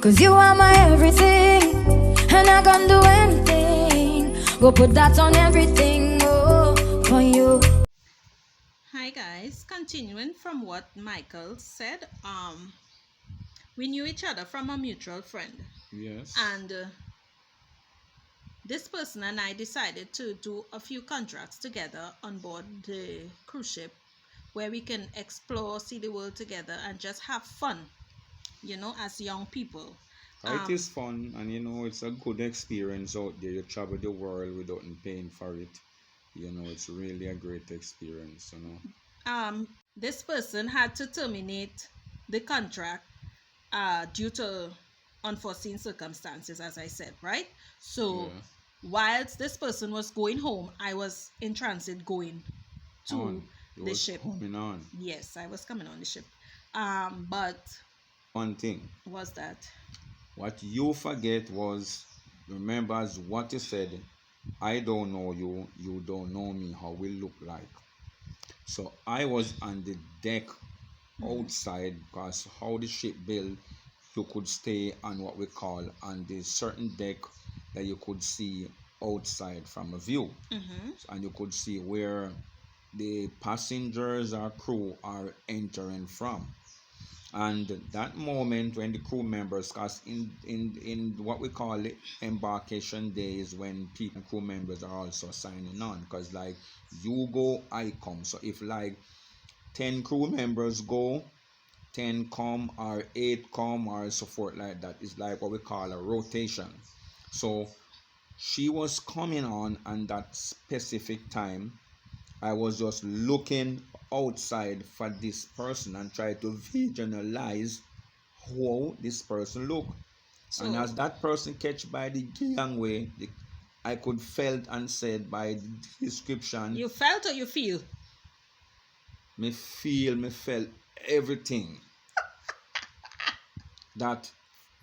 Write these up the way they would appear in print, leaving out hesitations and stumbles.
Cause you are my everything, and I can do anything. Go put that on everything, oh, for you. Hi guys, continuing from what Michael said, we knew each other from a mutual friend. Yes. And this person and I decided to do a few contracts together on board the cruise ship where we can explore, see the world together and just have fun, as young people. It is fun, and it's a good experience out there. You travel the world without paying for it. It's really a great experience. This person had to terminate the contract due to unforeseen circumstances, as I said, right? So, Yeah. whilst this person was going home, I was in transit going to It the was ship. coming on. Yes, I was coming on the ship. But One thing, was that what you forget was, remember as what you said, I don't know you, you don't know me, how we look like. So I was on the deck outside because how the ship built, you could stay on what we call on the certain deck that you could see outside from a view, and you could see where the passengers or crew are entering from. And that moment when the crew members, because in what we call it embarkation days, when people crew members are also signing on, because like you go, I come. So if like 10 crew members go, 10 come or 8 come or so forth like that, it's like what we call a rotation. So she was coming on that specific time. I was just looking outside for this person and try to visualize how this person look. And as that person catch by the gangway, I could felt and said by the description. you felt or you feel? Me felt everything. That,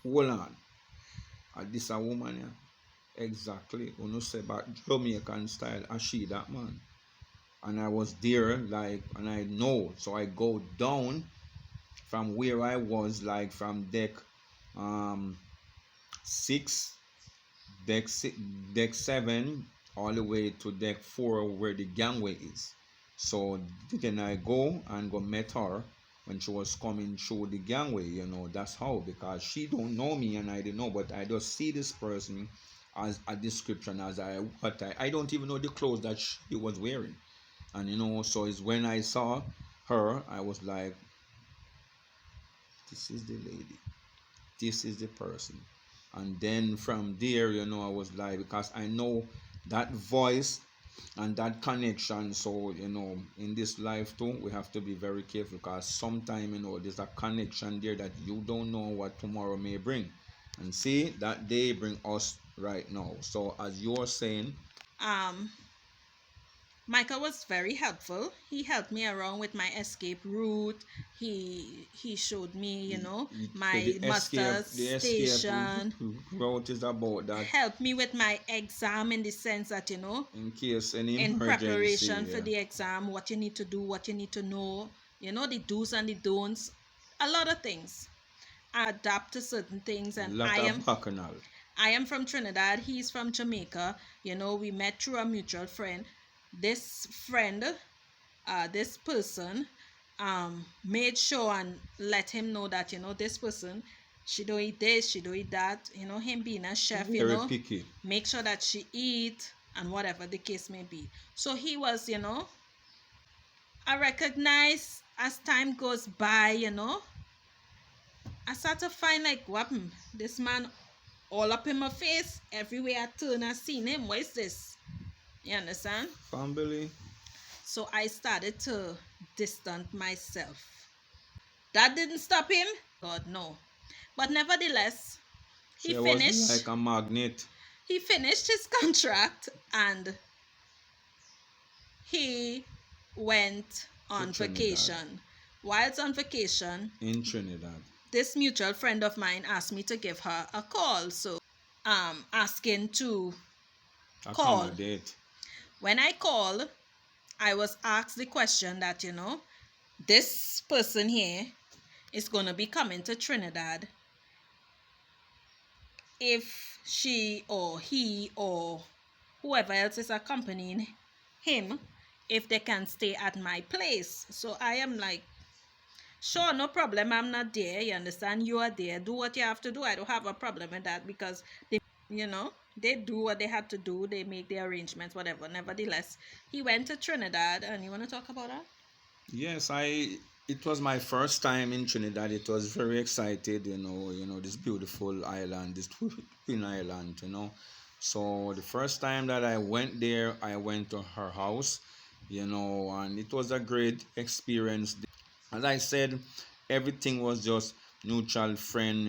hold on. This a woman, yeah? Exactly. You say about Jamaican style, and she that man. And I was there, like, and I know. So I go down from where I was, like from deck 6, deck 7, all the way to deck 4 where the gangway is. So then I go and go met her when she was coming through the gangway. That's how, because she don't know me and I didn't know, but I just see this person as a description as I don't even know the clothes that she was wearing. And so it's when I saw her, I was like, this is the lady, this is the person. And then from there, I was like, because I know that voice and that connection. So in this life too, we have to be very careful, because sometimes there's a connection there that you don't know what tomorrow may bring. And see, that day bring us right now. So as you're saying, um Michael was very helpful. He helped me around with my escape route. He showed me, my muster the escape station. route is about that. Helped me with my exam in the sense that, In case any in emergency, preparation for yeah. the exam, what you need to do, what you need to know, the do's and the don'ts, a lot of things. I adapt to certain things, and Lot of bacchanal. I am from Trinidad. He's from Jamaica. We met through a mutual friend. This friend, this person, made sure and let him know that, this person, she don't eat this, she don't eat that. Him being a chef, Very picky. make sure that she eat and whatever the case may be. So he was, I recognize as time goes by, I start to find like, what, this man all up in my face, everywhere I turn I seen him. What is this? You understand? Family. So I started to distance myself. That didn't stop him. God, no. But nevertheless, he So finished. Was like a magnet. He finished his contract and he went on vacation. Whilst on vacation in Trinidad, this mutual friend of mine asked me to give her a call. So asking to accommodate. call. When I call, I was asked the question that, this person here is going to be coming to Trinidad if she or he or whoever else is accompanying him, if they can stay at my place. So I am like, sure, no problem. I'm not there. You understand? You are there. Do what you have to do. I don't have a problem with that because you know, they do what they had to do. They make the arrangements, whatever. Nevertheless, he went to Trinidad, and you want to talk about that? Yes, it was my first time in Trinidad. It was very excited, this beautiful island, this twin island, So the first time that I went there, I went to her house, and it was a great experience. As I said, everything was just neutral friend,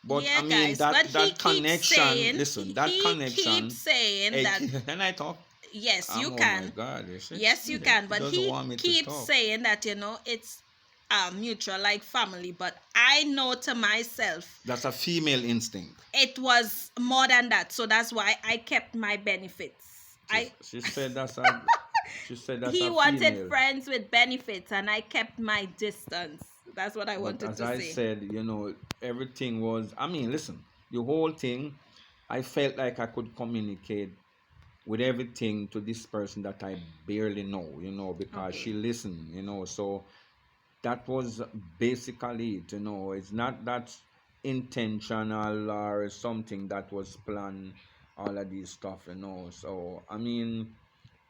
But I Yeah, mean guys. But he that keeps connection, saying, listen, that he keeps connection, saying hey, that can I talk? yes, you Oh my can. God, Yes, you can. he But doesn't he want me to keeps talk. saying that, it's mutual, like family. But I know to myself, That's a female instinct. it was more than that. So that's why I kept my benefits. She said that's a she said that's He a wanted female. friends with benefits, and I kept my distance. That's what I But wanted as to I say. said, everything was. I mean, listen, the whole thing. I felt like I could communicate with everything to this person that I barely know, because Okay. she listened, So that was basically it, It's not that intentional or something that was planned. All of these stuff, So I mean,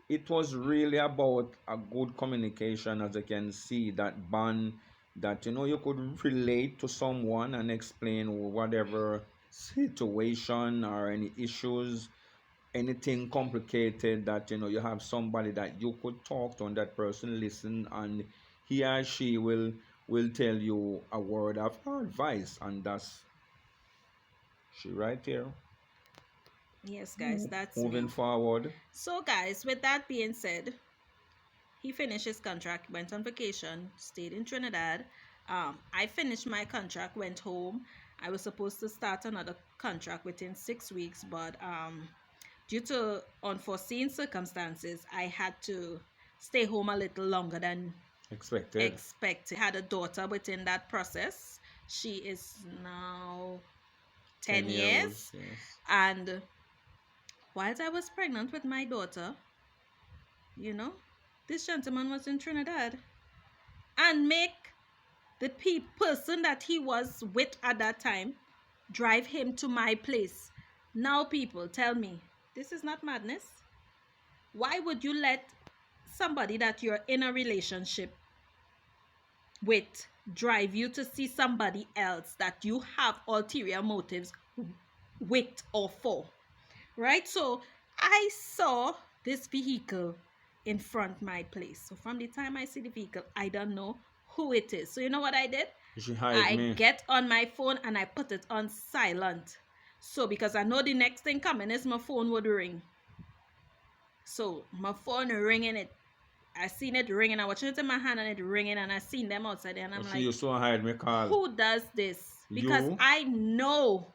it was really about a good communication, as you can see, that bond that you could relate to someone and explain whatever situation or any issues, anything complicated, that you have somebody that you could talk to and that person listen, and he or she will tell you a word of advice, and that's she right here. Yes, guys, that's Moving me. forward. So, guys, with that being said, he finished his contract, went on vacation, stayed in Trinidad. I finished my contract, went home. I was supposed to start another contract within 6 weeks, but due to unforeseen circumstances, I had to stay home a little longer than Expected. expected. I had a daughter within that process. She is now 10 10 years, years. yes. And whilst I was pregnant with my daughter, you know, this gentleman was in Trinidad and make the person that he was with at that time drive him to my place. Now, people, tell me, this is not madness. Why would you let somebody that you're in a relationship with drive you to see somebody else that you have ulterior motives with or for? Right? So I saw this vehicle in front my place. So from the time I see the vehicle, I don't know who it is. So you know what I did? She hide I me. get on my phone and I put it on silent. So because I know the next thing coming is my phone would ring. So my phone ringing, I seen it ringing. I was it in my hand and it ringing, and I seen them outside there, and I'm She like, used to hide me call. who does this? Because You? I know.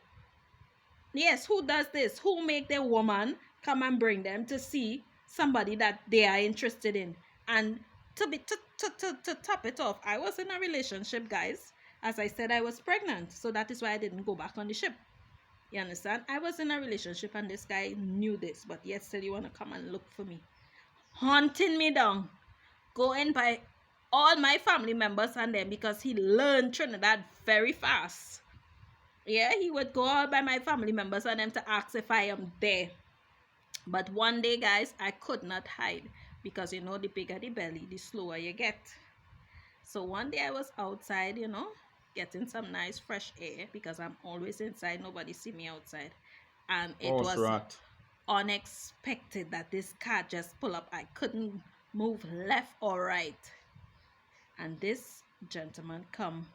Yes, who does this? Who make the woman come and bring them to see somebody that they are interested in? And to top it off, I was in a relationship, guys. As I said, I was pregnant, so that is why I didn't go back on the ship. You understand? I was in a relationship, and this guy knew this, but yet still you want to come and look for me, hunting me down, going by all my family members and them, because he learned Trinidad very fast. Yeah, he would go out by my family members and them to ask if I am there. But one day, guys, I could not hide, because the bigger the belly, the slower you get. So one day I was outside, getting some nice fresh air, because I'm always inside. Nobody see me outside. And it Horse was rat. unexpected that this car just pull up. I couldn't move left or right. And this gentleman come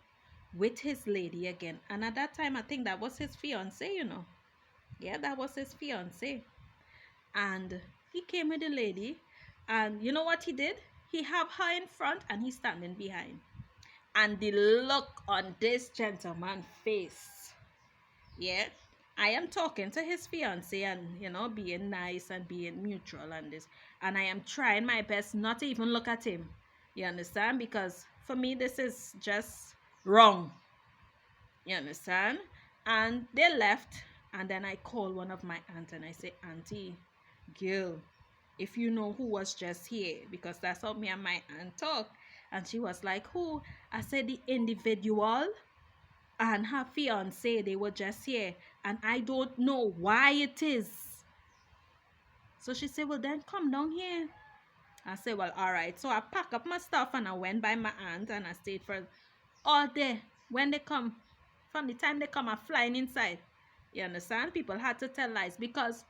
with his lady again. And at that time, I think that was his fiance. Yeah, that was his fiance. And he came with the lady. And you know what he did? He have her in front and he's standing behind. And the look on this gentleman's face. Yeah. I am talking to his fiance and, being nice and being mutual and this. And I am trying my best not to even look at him. You understand? Because for me, this is just wrong. You understand? And they left, and then I called one of my aunts and I said, Auntie, girl, if you know who was just here, because that's how me and my aunt talk. And she was like, who? I said, the individual and her fiance, they were just here, and I don't know why it is. So she said, well, then come down here. I said, well, all right. So I packed up my stuff and I went by my aunt and I stayed for all day. When they come, from the time they come, I'm flying inside. You understand? People had to tell lies because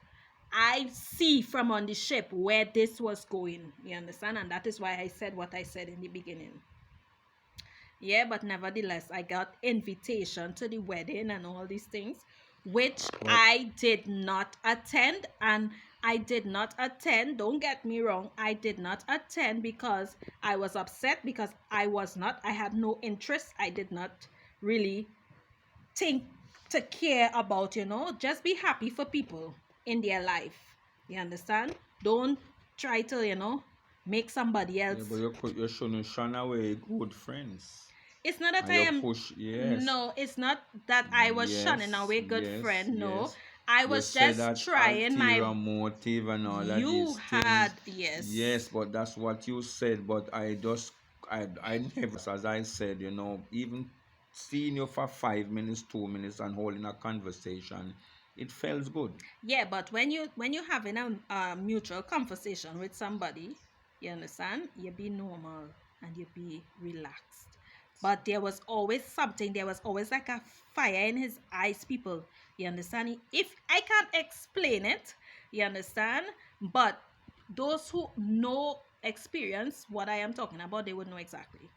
I see from on the ship where this was going. You understand? And that is why I said what I said in the beginning. Yeah, but nevertheless, I got invitation to the wedding and all these things, which Well, I did not attend. And I did not attend, don't get me wrong, I did not attend because I was upset, because I had no interest. I did not really think to care about, just be happy for people in their life. You understand? Don't try to, make somebody else. yeah, but you shouldn't shun away good friends. It's not that And I you am. push, yes, No, it's not that I was shunning yes, away good yes, friend. No, yes. I You was said just that trying my. ulterior motive and all of You these had, things. yes. Yes, but that's what you said. But I never, as I said, even seeing you for 5 minutes, 2 minutes, and holding a conversation, it felt good. Yeah, but when you having a mutual conversation with somebody, you understand, you be normal and you be relaxed. But there was always something. There was always like a fire in his eyes, people. You understand? If I can't explain it, you understand. But those who know experience what I am talking about, they would know exactly.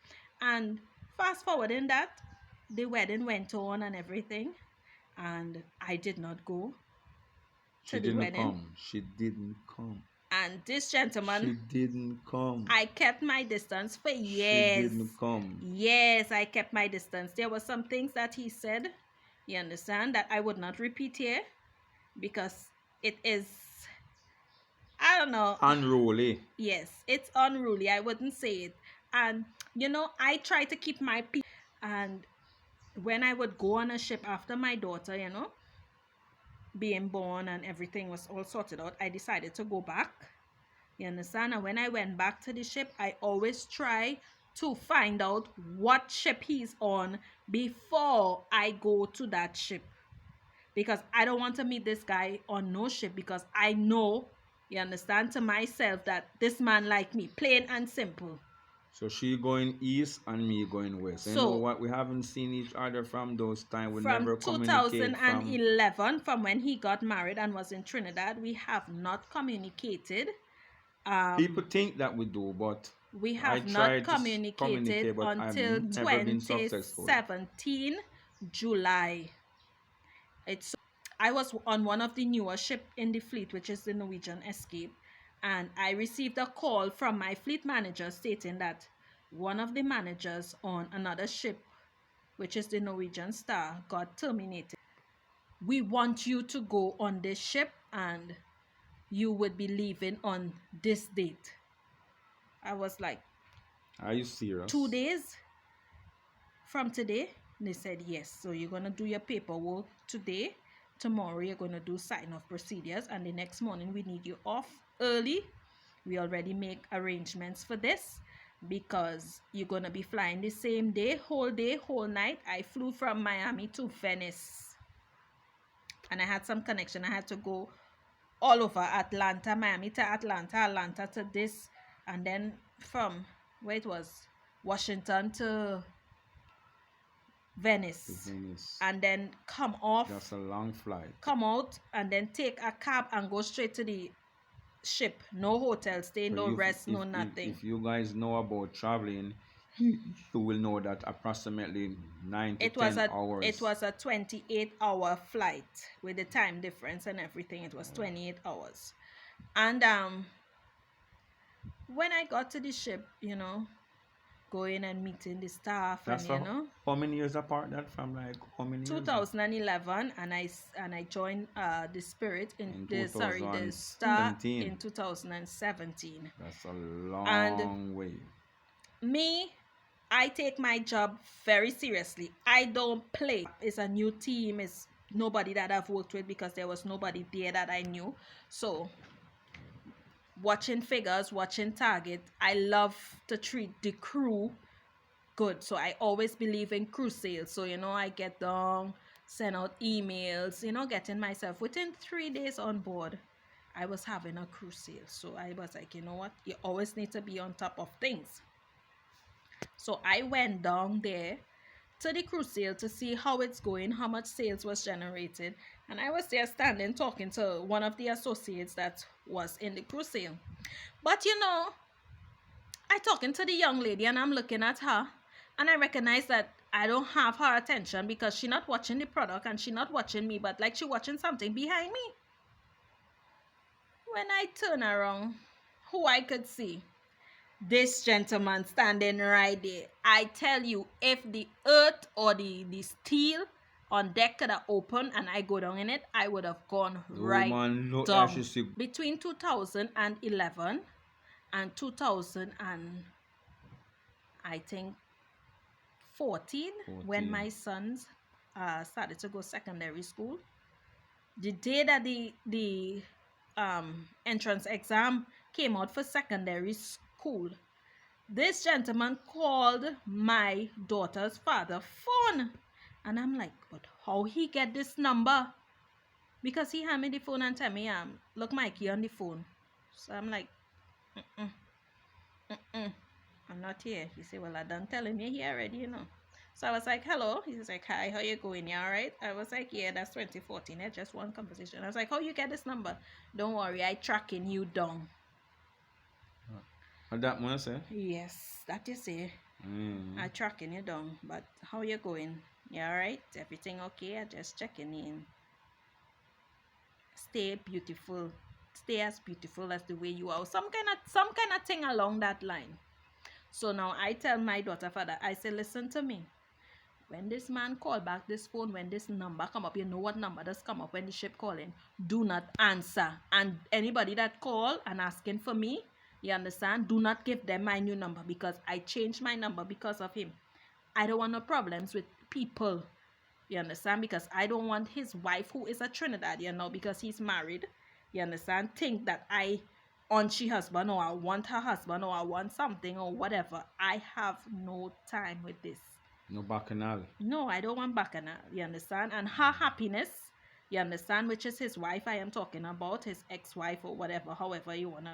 And fast forward in that, the wedding went on and everything, and I did not go She to the didn't wedding. come. She didn't come. And this She gentleman, didn't come. I kept my distance for She years. didn't come. Yes, I kept my distance. There were some things that he said, you understand, that I would not repeat here because it is, I don't know. Unruly. Yes, it's unruly. I wouldn't say it. And, I try to keep my peace. And when I would go on a ship after my daughter, being born and everything was all sorted out, I decided to go back. You understand? And when I went back to the ship, I always try to find out what ship he's on before I go to that ship. Because I don't want to meet this guy on no ship, because I know, you understand, to myself that this man like me, plain and simple. So she going east and me going west. You know So what? We haven't seen each other from those time. We from never communicate from. 2011, from when he got married and was in Trinidad, we have not communicated. People think that we do, but We I have not tried to communicated communicate, but I've until never been successful. 2017 July. I was on one of the newer ship in the fleet, which is the Norwegian Escape, and I received a call from my fleet manager stating that one of the managers on another ship, which is the Norwegian Star, got terminated. We want you to go on this ship and you would be leaving on this date. I was like, Are you serious? 2 days from today? They said yes. So you're going to do your paperwork today. Tomorrow you're going to do sign off procedures, and the next morning we need you off early. We already make arrangements for this because you're going to be flying the same day, whole night. I flew from Miami to Venice, and I had some connection. I had to go all over Atlanta, Miami to Atlanta, Atlanta to this, and then from where it was, Washington to Venice, Venice. and then come off, That's a long flight. come out, and then take a cab and go straight to the ship. No hotel stay, So no rest, no nothing. If you guys know about traveling, you will know that approximately 9 to 10 hours. It was a 28-hour flight with the time difference and everything. It was 28 hours. And when I got to the ship, going and meeting the staff, That's and how many years apart that from, like how many years? 2011, and I joined the Spirit In the Star 2017. in 2017. That's a long And way. Me, I take my job very seriously. I don't play. It's a new team. It's nobody that I've worked with because there was nobody there that I knew. So watching figures, watching target, I love to treat the crew good. So I always believe in crew sales. So, I get down, send out emails, getting myself within 3 days on board. I was having a crew sale. So I was like, you know what? You always need to be on top of things. So I went down there to the crew sale to see how it's going, how much sales was generated. And I was there standing talking to one of the associates that was in the crew sale. But I talking to the young lady and I'm looking at her and I recognize that I don't have her attention because she not watching the product and she not watching me, but like she watching something behind me. When I turn around, who I could see? This gentleman standing right there. I tell you, if the earth or the steel on deck could have opened and I go down in it, I would have gone right down. Between 2011 and 2000 and I think 14. When my sons started to go secondary school, the day that the entrance exam came out for secondary school, this gentleman called my daughter's father's phone. And I'm like, but how he get this number? Because he hand me the phone and tell me, look, Mikey on the phone. So I'm like, I'm not here. He said, well, I done telling you here already, So I was like, hello. He was like, hi, how you going? You all right? I was like, yeah, that's 2014. That's just one conversation. I was like, how you get this number? Don't worry, I tracking you down. That one, sir? Yes, that you say. I tracking you down. But how you going? You all right? Everything okay? I just checking in. Stay beautiful. Stay as beautiful as the way you are. Some kind of thing along that line. So now I tell my daughter father, I say, listen to me. When this man call back this phone, when this number come up, you know what number does come up when the ship calling, do not answer. And anybody that call and asking for me, you understand, do not give them my new number because I changed my number because of him. I don't want no problems with people, you understand, because I don't want his wife, who is a Trinidad, because he's married, you understand, think that I want she husband or I want her husband or I want something or whatever. I have no time with this. No bacchanal. No, I don't want bacchanal, you understand? And her happiness, you understand, which is his wife I am talking about, his ex-wife or whatever, however you want to.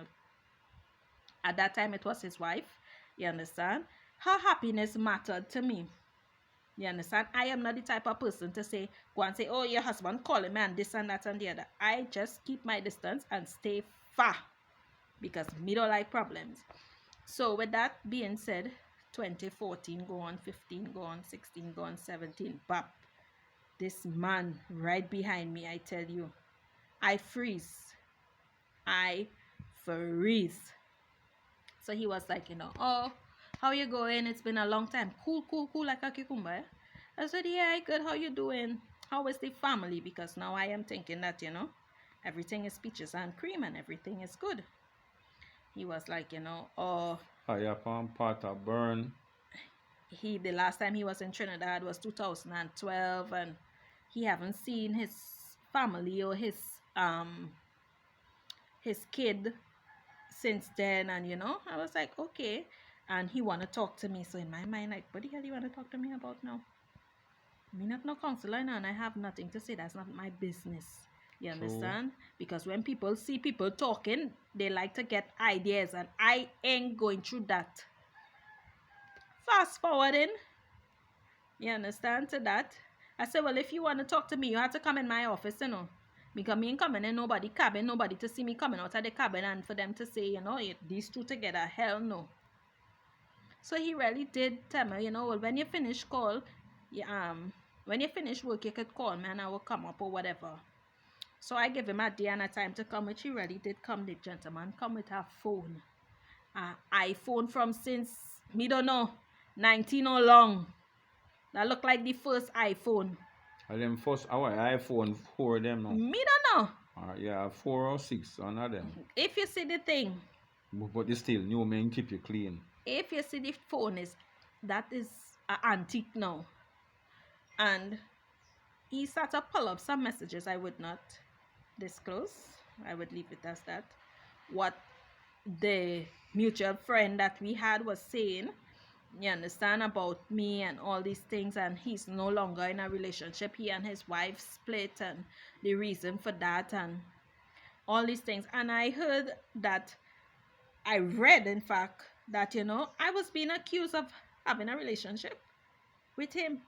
At that time, it was his wife, you understand? Her happiness mattered to me. You understand? I am not the type of person to say, go and say, oh, your husband calling me and this and that and the other. I just keep my distance and stay far because me don't like problems. So with that being said, 2014 go on, 15 go on, 16 go on, 17, bap. This man right behind me, I tell you, I freeze. So he was like, oh, how you going? It's been a long time. Cool, like a cucumber. Eh? I said, yeah, good. How you doing? How is the family? Because now I am thinking that, everything is peaches and cream and everything is good. He was like, oh. Part of burn. The last time he was in Trinidad was 2012 and he haven't seen his family or his kid since then. And, I was like, okay. And he want to talk to me. So in my mind, like, what the hell you want to talk to me about now? Me not no counselor now, and I have nothing to say. That's not my business. You understand? Because when people see people talking, they like to get ideas, and I ain't going through that. Fast forwarding, you understand, to that. I said, well, if you want to talk to me, you have to come in my office, because me ain't coming in nobody cabin, nobody to see me coming out of the cabin, and for them to say, these two together, hell no. So he really did tell me, well, when you finish call, when you finish work, you could call me and I will come up or whatever. So I gave him a day and a time to come, which he really did come. The gentleman come with a phone, iPhone from since, me don't know, 19 or long. That look like the first iPhone. And them first, our iPhone 4 of them now. Me don't know. Yeah, 4 or 6, one of them. If you see the thing. But it's still new, man, keep you clean. If you see the phone that is an antique now. And he started to pull up some messages I would not disclose. I would leave it as that. What the mutual friend that we had was saying, you understand, about me and all these things, and he's no longer in a relationship. He and his wife split, and the reason for that, and all these things. And I heard that, I read, in fact, that, I was being accused of having a relationship with him.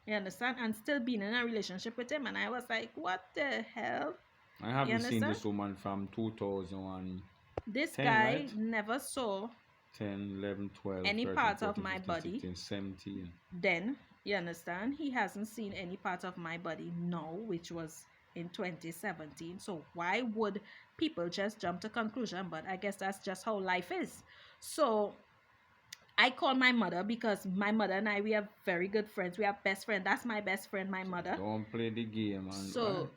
You understand? And still being in a relationship with him. And I was like, what the hell? I haven't seen this woman from 2010, This guy right? never saw 10, 11, 12, any 13, part 14, of my 15, body 16, 17. then. You understand? He hasn't seen any part of my body now, which was in 2017. So why would people just jump to conclusion? But I guess that's just how life is. So I called my mother, because my mother and I, we are very good friends. We are best friends. That's my best friend, my mother. Don't play the game. And So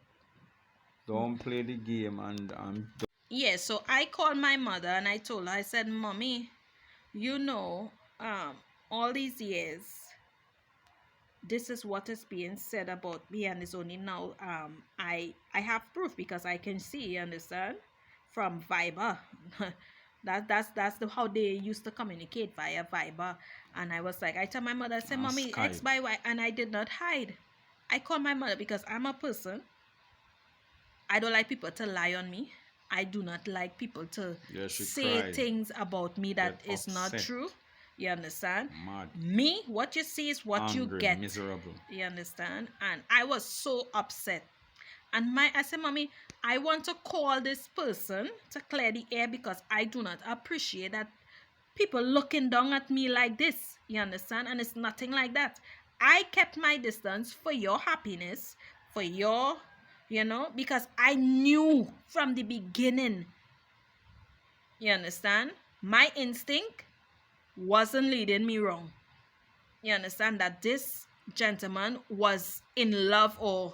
don't play the game. yeah, so I called my mother and I told her, I said, Mommy, all these years, this is what is being said about me, and it's only now I have proof, because I can see, you understand, from Viber. That's how they used to communicate, via Viber. And I was like, I tell my mother, I said, Mommy, Skype. X by Y, and I did not hide. I called my mother because I'm a person. I don't like people to lie on me. I do not like people to say things about me that is not true. You understand? Mad. Me, what you see is what Angry, you get. miserable. You understand? And I was so upset. And I said, Mommy, I want to call this person to clear the air, because I do not appreciate that people looking down at me like this. You understand? And it's nothing like that. I kept my distance for your happiness, for your, because I knew from the beginning. You understand? My instinct wasn't leading me wrong. You understand that this gentleman was in love, or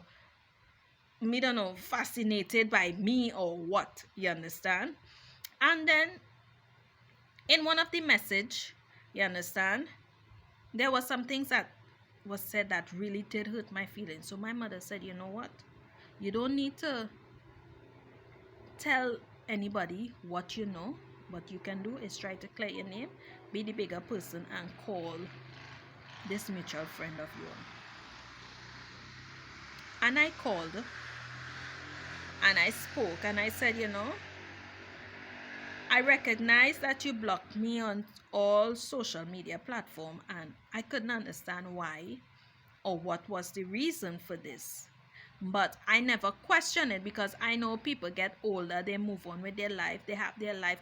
me don't know, fascinated by me or what. You understand? And then in one of the message, you understand, there was some things that was said that really did hurt my feelings. So my mother said, you know what, you don't need to tell anybody what you know. What you can do is try to clear your name, be the bigger person, and call this mutual friend of yours. And I called and I spoke and I said, I recognize that you blocked me on all social media platforms, and I couldn't understand why or what was the reason for this. But I never questioned it, because I know people get older, they move on with their life, they have their life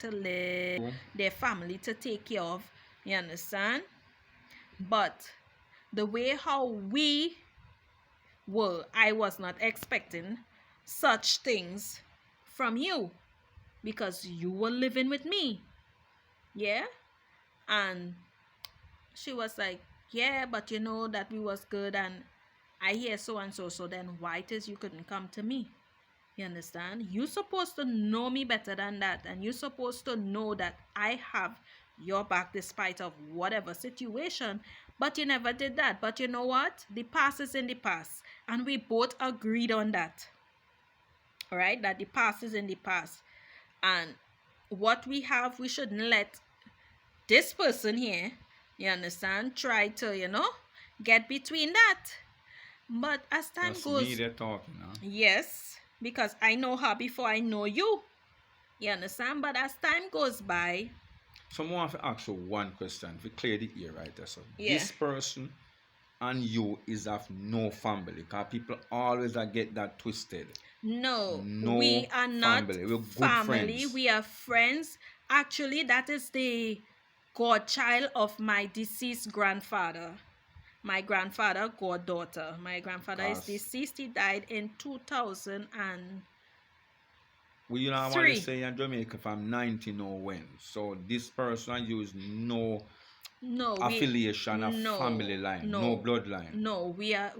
to live, their family to take care of, you understand? But the way how we were, I was not expecting such things from you, because you were living with me. Yeah? And she was like, yeah, but you know that we was good, and I hear so and so, so then why it is you couldn't come to me? You understand? You're supposed to know me better than that, and you're supposed to know that I have your back despite of whatever situation, but you never did that. But you know what? The past is in the past, and we both agreed on that. All right? That the past is in the past, and what we have, we shouldn't let this person here, you understand, try to, get between that. But as time goes, me they're talking, huh? Yes, because I know her before I know you. You understand? But as time goes by, someone have to ask you one question to clear the air right there. So yeah. This person and you is of no family, because people always get that twisted. No, we are not family. We're good family. friends. We are friends. Actually, that is the godchild of my deceased grandfather. My grandfather, goddaughter. My grandfather is deceased. He died in 2000 and well, you know, I want to say in Jamaica from 1901. So this person use no affiliation of family line, no bloodline. No, we are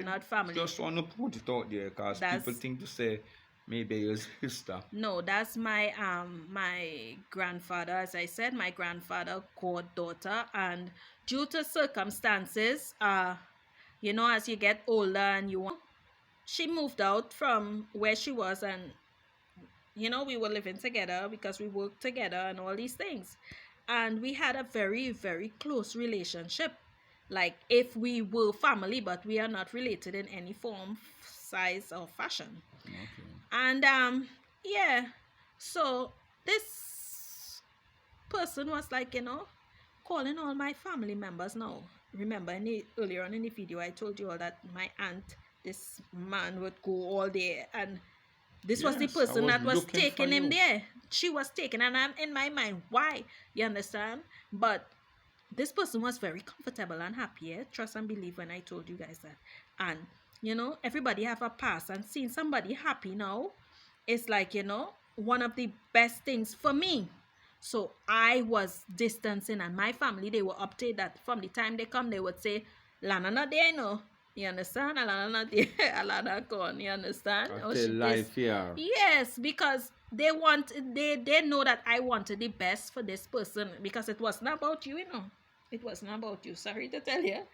not family. Just want to put it out there, because people think to say maybe your sister. No, that's my grandfather. As I said, my grandfather, goddaughter, and due to circumstances, you know, as you get older and you want, she moved out from where she was, and you know, we were living together because we worked together and all these things. And we had a very, very close relationship. Like if we were family, but we are not related in any form, size, or fashion. Okay. And yeah. So this person was like, you know, calling all my family members now. Remember earlier on in the video I told you all that my aunt, this man would go all day, and this was the Yes, I person was that was looking for taking him you. there. She was taking, and I'm in my mind, why? You understand? But this person was very comfortable and happy. Eh? Trust and believe when I told you guys that. And you know, everybody have a past, and seeing somebody happy now is like, you know, one of the best things for me. So I was distancing, and my family, they were updated that from the time they come, they would say, Lana not there, no. You understand? Alana not there. Alana gone. You understand? I Or tell she this. life here. Yes, because they know that I wanted the best for this person, because it wasn't about you, you know. It wasn't about you. Sorry to tell you,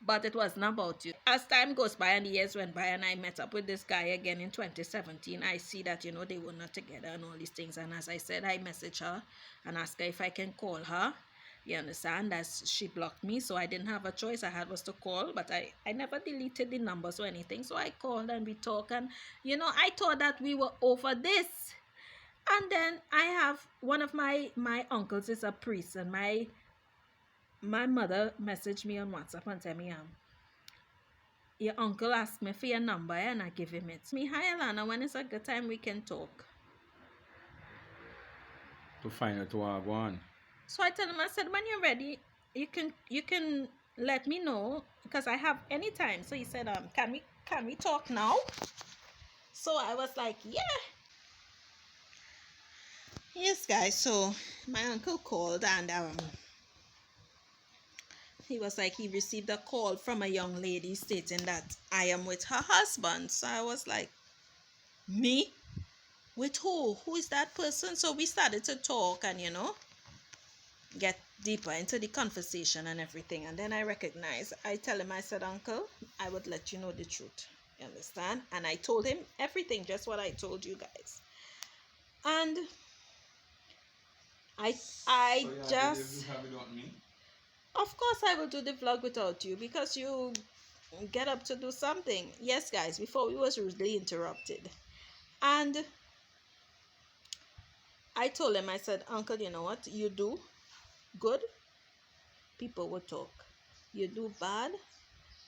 but it wasn't about you. As time goes by and the years went by, and I met up with this guy again in 2017, I see that, you know, they were not together and all these things. And as I said, I messaged her and asked her if I can call her. You understand? As she blocked me, so I didn't have a choice. I had was to call, but I never deleted the numbers or anything. So I called and we talked, and you know, I thought that we were over this. And then I have one of my uncles is a priest, and my mother messaged me on WhatsApp and tell me, your uncle asked me for your number, and I give him it. Me, hi Alana, when is a good time we can talk? To find out what I want. So I tell him, I said, when you're ready, you can let me know, because I have any time. So he said, can we talk now? So I was like, yeah. Yes, guys. So my uncle called, and he was like, he received a call from a young lady stating that I am with her husband. So I was like, me? With who? Who is that person? So we started to talk and, you know, get deeper into the conversation and everything. And then I tell him, I said, Uncle, I would let you know the truth. You understand? And I told him everything, just what I told you guys. And I just, of course, I will do the vlog without you, because you get up to do something. Yes, guys, before we was rudely interrupted. And I told him, I said, Uncle, you know what? You do good, people will talk. You do bad,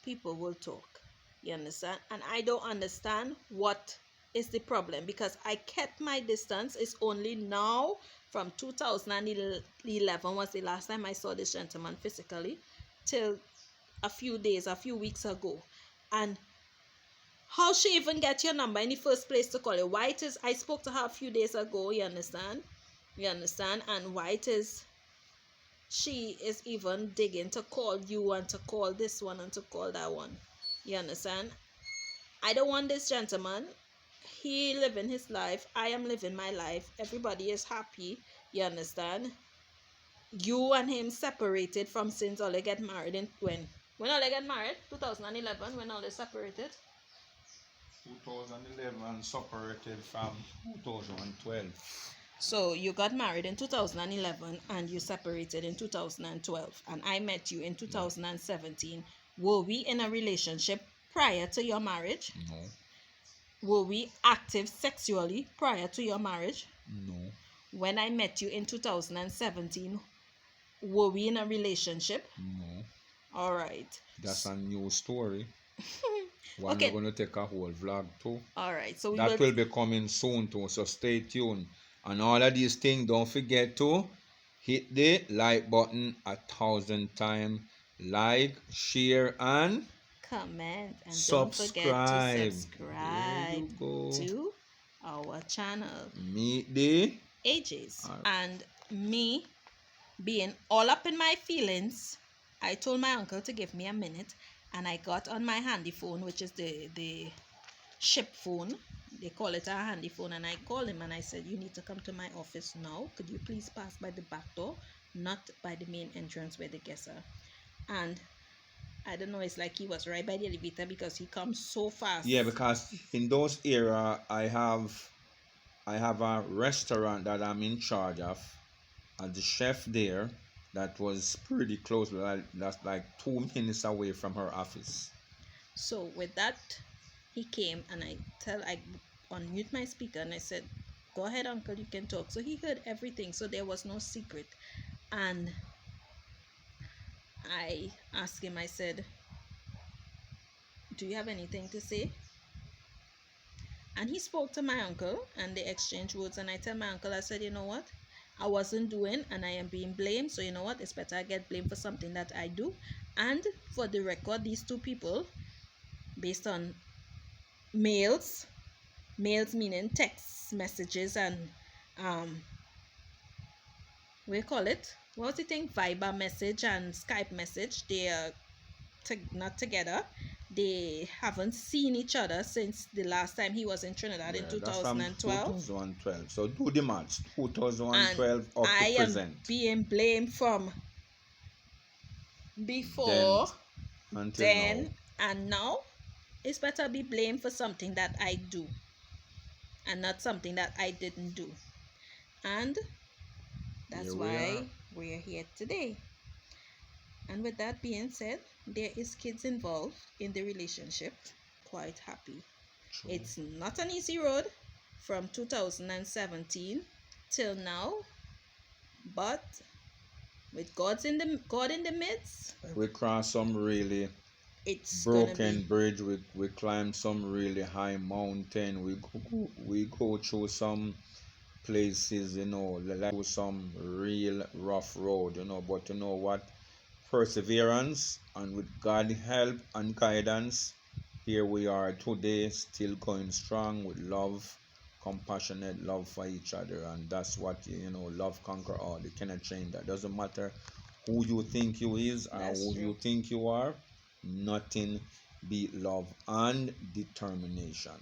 people will talk. You understand? And I don't understand what is the problem, because I kept my distance. It's only now from 2011 was the last time I saw this gentleman physically, till a few weeks ago. And how she even get your number in the first place to call you? Why it is I spoke to her a few days ago, you understand? You understand? And why it is she is even digging to call you and to call this one and to call that one. You understand? I don't want this gentleman. He living his life. I am living my life. Everybody is happy. You understand? You and him separated from since all they get married in when all they get married? 2011, when all they separated? 2011 separated from 2012. So you got married in 2011 and you separated in 2012, and I met you in 2017. Were we in a relationship prior to your marriage? No. Were we active sexually prior to your marriage? No. When I met you in 2017, were we in a relationship? No. All right. That's a new story. One Okay. we're going to take a whole vlog too. All right. So that will be coming soon too. So stay tuned. And all of these things, don't forget to hit the like button 1,000 times. Like, share, and comment, and subscribe. Don't forget to subscribe to our channel. Meet the Ajays. And me being all up in my feelings, I told my uncle to give me a minute, and I got on my handy phone, which is the ship phone. They call it a handy phone, and I called him and I said, you need to come to my office now. Could you please pass by the back door, not by the main entrance where the guests are? And I don't know, it's like he was right by the elevator because he comes so fast. Yeah, because in those era I have a restaurant that I'm in charge of, and the chef there that was pretty close, that's like 2 minutes away from her office. So with that, he came and I unmute my speaker and I said, "Go ahead, uncle, you can talk." So he heard everything. So there was no secret. And I asked him, I said, "Do you have anything to say?" And he spoke to my uncle and they exchanged words. And I tell my uncle, I said, "You know what? I wasn't doing and I am being blamed. So you know what? It's better I get blamed for something that I do." And for the record, these two people, based on mails, mails meaning text messages and um we call it, what was the thing, Viber message and Skype message, they are not together. They haven't seen each other since the last time he was in Trinidad in Yeah, that's from 2012. 2012. So do the maths. And 2012 up I to am present. being blamed from Then before until now. then, and now it's better be blamed for something that I do and not something that I didn't do. And Here that's we are. why we're here today. And with that being said, there is kids involved in the relationship. Quite happy. True. It's not an easy road from 2017 till now, but with God in the midst, We crossed some really it's gonna broken be. bridge. We climbed some really high mountain. We go through some places, like through some real rough road, But you know what? Perseverance, and with God help and guidance, here we are today, still going strong with love, compassionate love for each other, and that's what love conquer all. You cannot change that. Doesn't matter who you think you is or That's who true. you think you are. Nothing beat love and determination.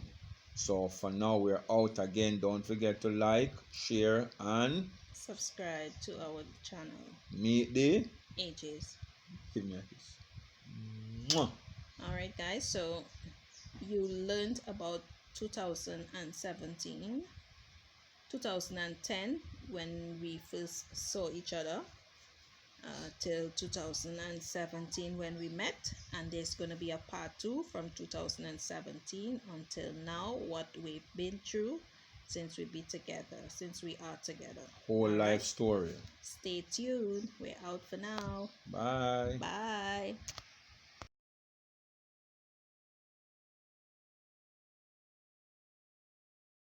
So for now, we're out again. Don't forget to like, share, and Subscribe to our channel, meet the. Ajays. Give me a kiss. Mwah. Alright, guys, so you learned about 2017, 2010 when we first saw each other, till 2017 when we met, and there's going to be a part 2 from 2017 until now, what we've been through since we are together. Whole All life right, story. stay tuned. We're out for now. Bye. Bye.